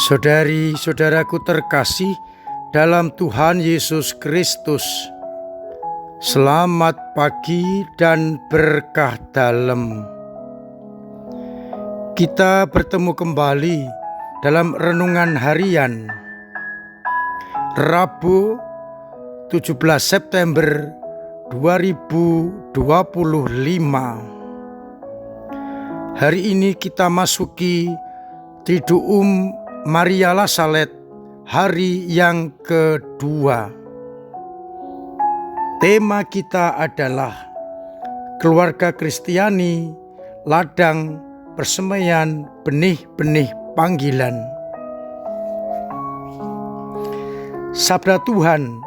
Saudari-saudaraku terkasih dalam Tuhan Yesus Kristus, selamat pagi dan berkah dalam. Kita bertemu kembali dalam renungan harian Rabu 17 September 2025. Hari ini kita masuki Triduum Maria La Salette, hari yang kedua. Tema kita adalah keluarga Kristiani, ladang persemaian benih-benih panggilan. Sabda Tuhan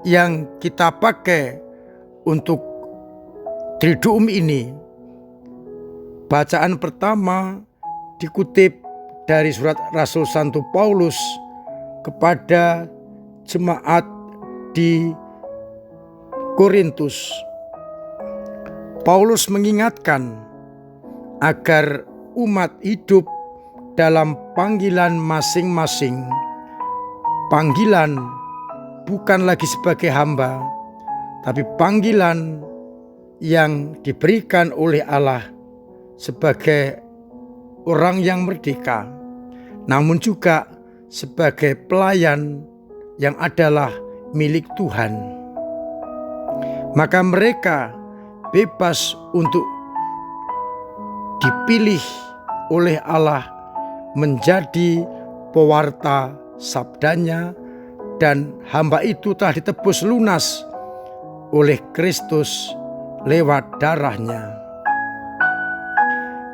yang kita pakai untuk Triduum ini, bacaan pertama dikutip dari surat Rasul Santo Paulus kepada jemaat di Korintus. Paulus mengingatkan agar umat hidup dalam panggilan masing-masing. Panggilan bukan lagi sebagai hamba, tapi panggilan yang diberikan oleh Allah sebagai orang yang merdeka, namun juga sebagai pelayan yang adalah milik Tuhan. Maka mereka bebas untuk dipilih oleh Allah menjadi pewarta sabdanya, dan hamba itu telah ditebus lunas oleh Kristus lewat darahnya.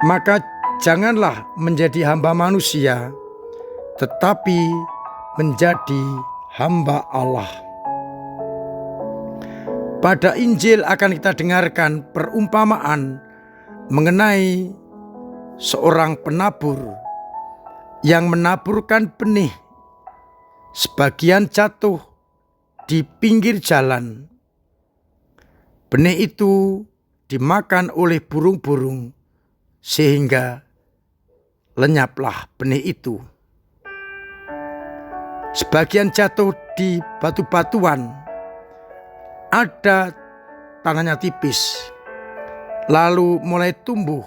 Maka janganlah menjadi hamba manusia, tetapi menjadi hamba Allah. Pada Injil akan kita dengarkan perumpamaan mengenai seorang penabur yang menaburkan benih. Sebagian jatuh di pinggir jalan. Benih itu dimakan oleh burung-burung sehingga lenyaplah benih itu. Sebagian jatuh di batu-batuan, ada tanahnya tipis, lalu mulai tumbuh,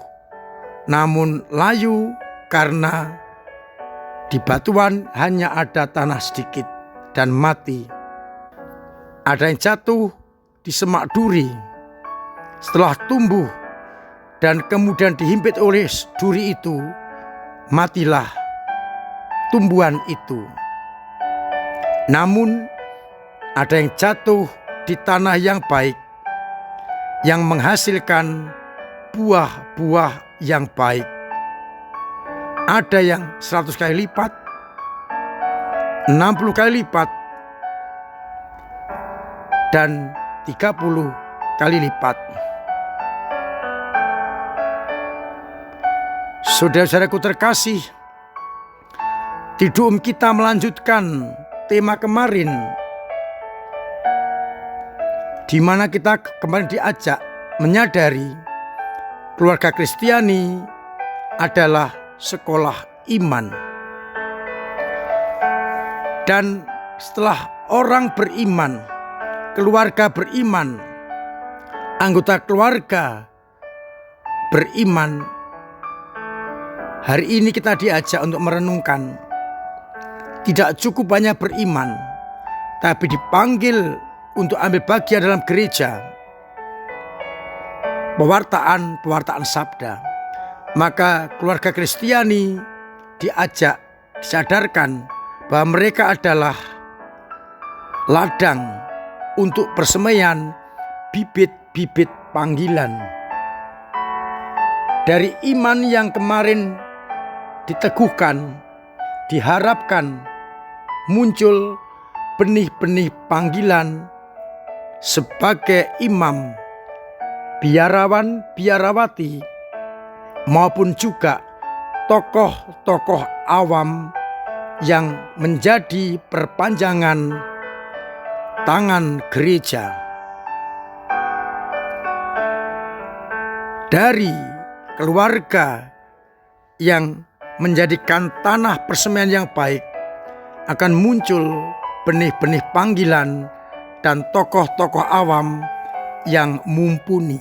namun layu karena di batuan hanya ada tanah sedikit dan mati. Ada yang jatuh di semak duri, setelah tumbuh dan kemudian dihimpit oleh duri itu, matilah tumbuhan itu. Namun ada yang jatuh di tanah yang baik, yang menghasilkan buah-buah yang baik. Ada yang 100 kali lipat, 60 kali lipat, dan 30 kali lipat. Saudara-saudaraku terkasih, Triduum kita melanjutkan tema kemarin, di mana kita kemarin diajak menyadari keluarga Kristiani adalah sekolah iman. Dan setelah orang beriman, keluarga beriman, anggota keluarga beriman, hari ini kita diajak untuk merenungkan, tidak cukup hanya beriman, tapi dipanggil untuk ambil bagian dalam gereja, pewartaan sabda. Maka keluarga Kristiani diajak, disadarkan bahwa mereka adalah ladang untuk persemaian bibit-bibit panggilan. Dari iman yang kemarin diteguhkan, diharapkan muncul benih-benih panggilan sebagai imam, biarawan, biarawati, maupun juga tokoh-tokoh awam yang menjadi perpanjangan tangan gereja. Dari keluarga yang menjadikan tanah persemaian yang baik, akan muncul benih-benih panggilan dan tokoh-tokoh awam yang mumpuni.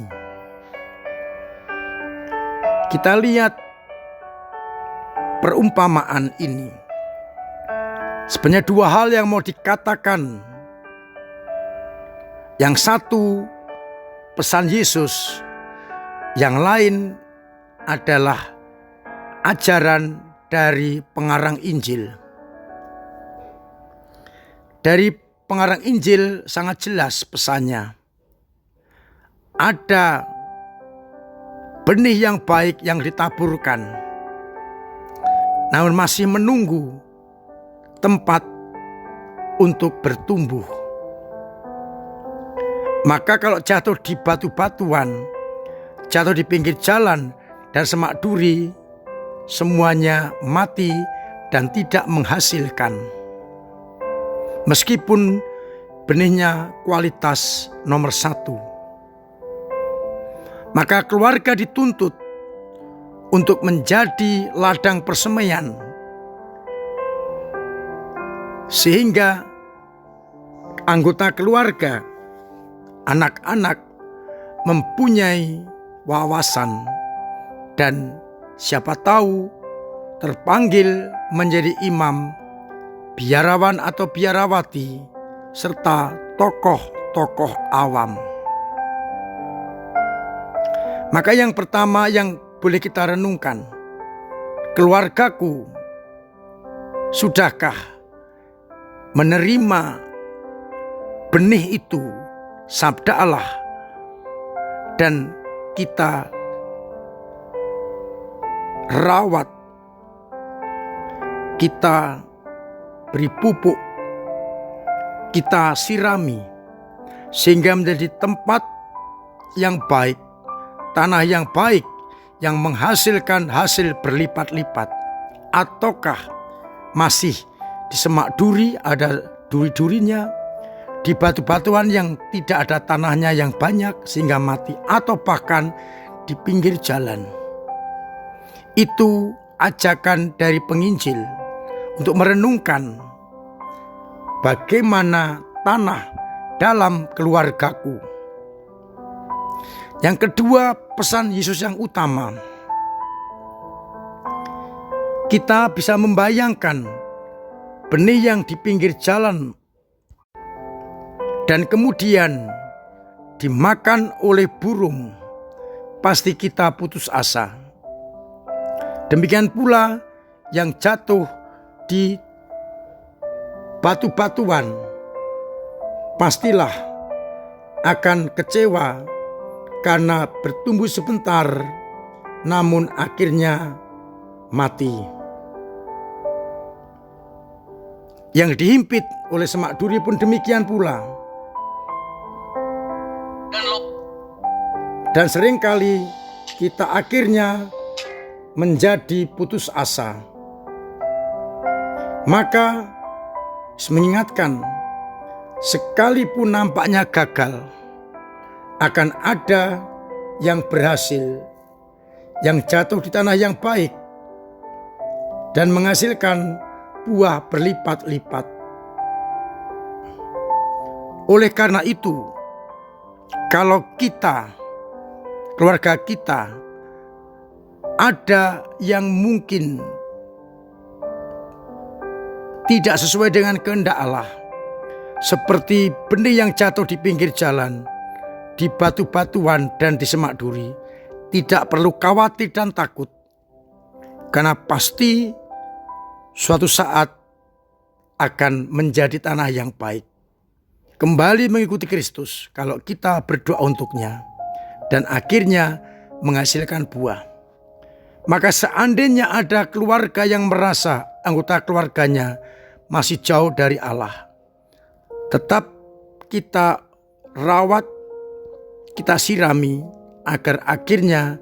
Kita lihat perumpamaan ini. Sebenarnya dua hal yang mau dikatakan. Yang satu pesan Yesus, yang lain adalah ajaran dari pengarang Injil. Dari pengarang Injil sangat jelas pesannya. Ada benih yang baik yang ditaburkan, namun masih menunggu tempat untuk bertumbuh. Maka kalau jatuh di batu-batuan, jatuh di pinggir jalan dan semak duri, semuanya mati dan tidak menghasilkan. Meskipun benihnya kualitas nomor 1. Maka keluarga dituntut untuk menjadi ladang persemaian, sehingga anggota keluarga, anak-anak mempunyai wawasan dan siapa tahu terpanggil menjadi imam, biarawan atau biarawati, serta tokoh-tokoh awam. Maka yang pertama yang boleh kita renungkan, keluargaku sudahkah menerima benih itu, sabda Allah, dan kita rawat, kita beri pupuk, kita sirami, sehingga menjadi tempat yang baik, tanah yang baik, yang menghasilkan hasil berlipat-lipat? Ataukah masih di semak duri, ada duri-durinya, di batu-batuan yang tidak ada tanahnya yang banyak sehingga mati, atau bahkan di pinggir jalan? Itu ajakan dari penginjil untuk merenungkan bagaimana tanah dalam keluargaku. Yang kedua, pesan Yesus yang utama. Kita bisa membayangkan benih yang di pinggir jalan dan kemudian dimakan oleh burung, pasti kita putus asa. Demikian pula yang jatuh di batu-batuan, pastilah akan kecewa karena bertumbuh sebentar, namun akhirnya mati. Yang dihimpit oleh semak duri pun demikian pula. Dan seringkali kita akhirnya menjadi putus asa. Maka mengingatkan, sekalipun nampaknya gagal, akan ada yang berhasil, yang jatuh di tanah yang baik dan menghasilkan buah berlipat-lipat. Oleh karena itu, kalau kita, keluarga kita, ada yang mungkin tidak sesuai dengan kehendak Allah, seperti benih yang jatuh di pinggir jalan, di batu-batuan dan di semak duri, tidak perlu khawatir dan takut, karena pasti suatu saat akan menjadi tanah yang baik, kembali mengikuti Kristus kalau kita berdoa untuknya, dan akhirnya menghasilkan buah. Maka seandainya ada keluarga yang merasa anggota keluarganya masih jauh dari Allah, tetap kita rawat, kita sirami, agar akhirnya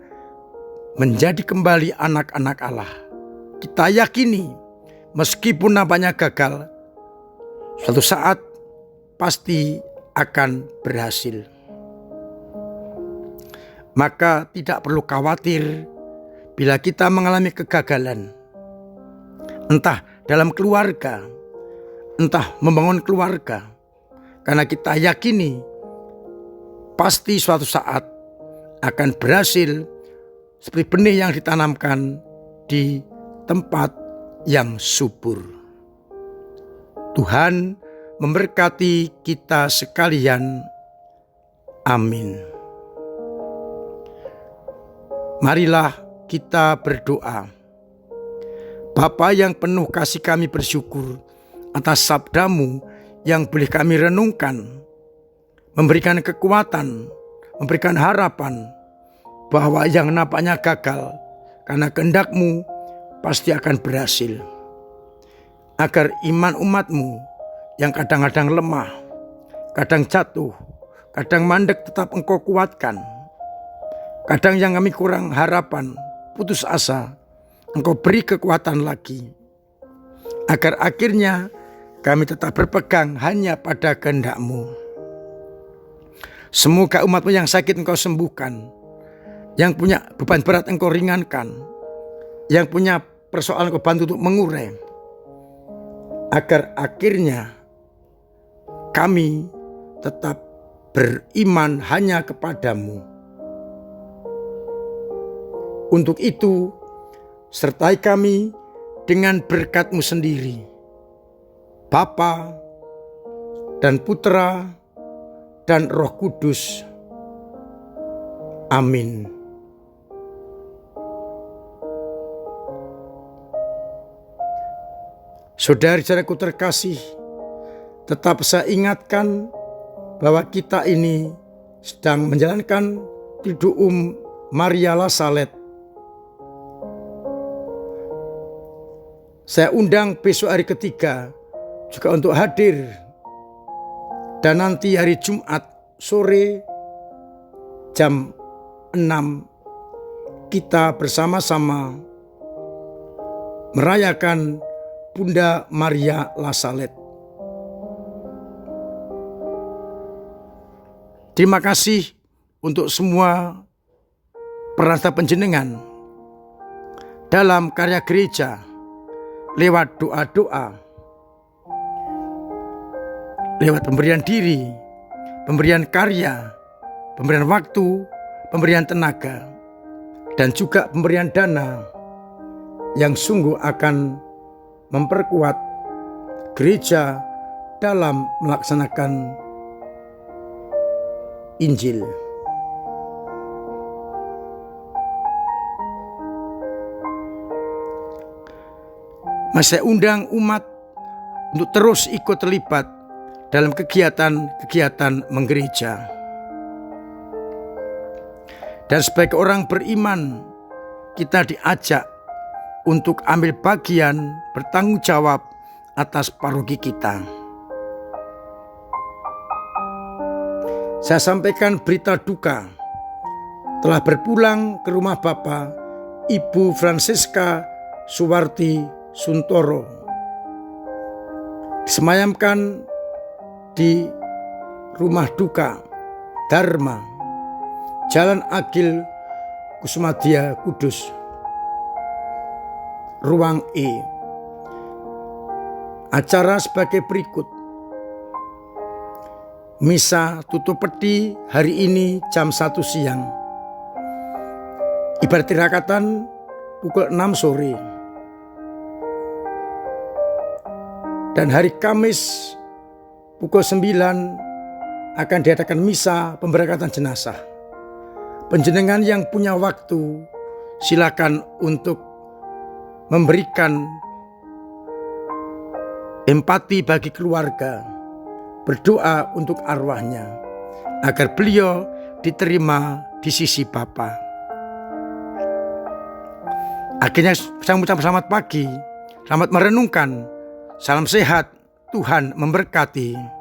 menjadi kembali anak-anak Allah. Kita yakini meskipun nampaknya gagal, suatu saat pasti akan berhasil. Maka tidak perlu khawatir bila kita mengalami kegagalan. entah dalam keluarga, entah membangun keluarga. Karena kita yakini pasti suatu saat akan berhasil seperti benih yang ditanamkan di tempat yang subur. Tuhan memberkati kita sekalian. Amin. Marilah kita berdoa. Bapa yang penuh kasih, kami bersyukur atas sabda-Mu yang boleh kami renungkan, memberikan kekuatan, memberikan harapan bahwa yang nampaknya gagal karena kehendak-Mu pasti akan berhasil. Agar iman umat-Mu yang kadang-kadang lemah, kadang jatuh, kadang mandek tetap Engkau kuatkan. Kadang yang kami kurang harapan, putus asa, Engkau beri kekuatan lagi. Agar akhirnya kami tetap berpegang hanya pada kehendak-Mu. Semoga umat-Mu yang sakit Engkau sembuhkan, yang punya beban berat Engkau ringankan, yang punya persoalan Engkau bantu untuk mengurai. Agar akhirnya kami tetap beriman hanya kepada-Mu. Untuk itu, sertai kami dengan berkat-Mu sendiri, Bapa dan Putra dan Roh Kudus. Amin. Saudara-saudaraku terkasih, tetap saya ingatkan bahwa kita ini sedang menjalankan Triduum Maria La Salette. Saya undang besok hari ketiga juga untuk hadir. Dan nanti hari Jumat sore jam 6 kita bersama-sama merayakan Bunda Maria La Salette. Terima kasih untuk semua peran serta panjenengan dalam karya gereja lewat doa-doa, lewat pemberian diri, pemberian karya, pemberian waktu, pemberian tenaga, dan juga pemberian dana yang sungguh akan memperkuat gereja dalam melaksanakan Injil. Saya undang umat untuk terus ikut terlibat dalam kegiatan-kegiatan menggereja. Dan sebagai orang beriman, kita diajak untuk ambil bagian bertanggung jawab atas paroki kita. Saya sampaikan berita duka, telah berpulang ke rumah Bapak Ibu Francesca Suwarti Suntoro, disemayamkan di rumah duka Dharma, Jalan Agil Kusumadia Kudus, ruang E. Acara sebagai berikut. Misa tutup peti hari ini jam 1 siang. Ibadat tirakatan pukul 6 sore. Dan hari Kamis pukul 9 akan diadakan misa pemberangkatan jenazah. Panjenengan yang punya waktu, silakan untuk memberikan empati bagi keluarga, berdoa untuk arwahnya, agar beliau diterima di sisi Bapa. Akhirnya saya mengucapkan selamat pagi, selamat merenungkan, salam sehat, Tuhan memberkati.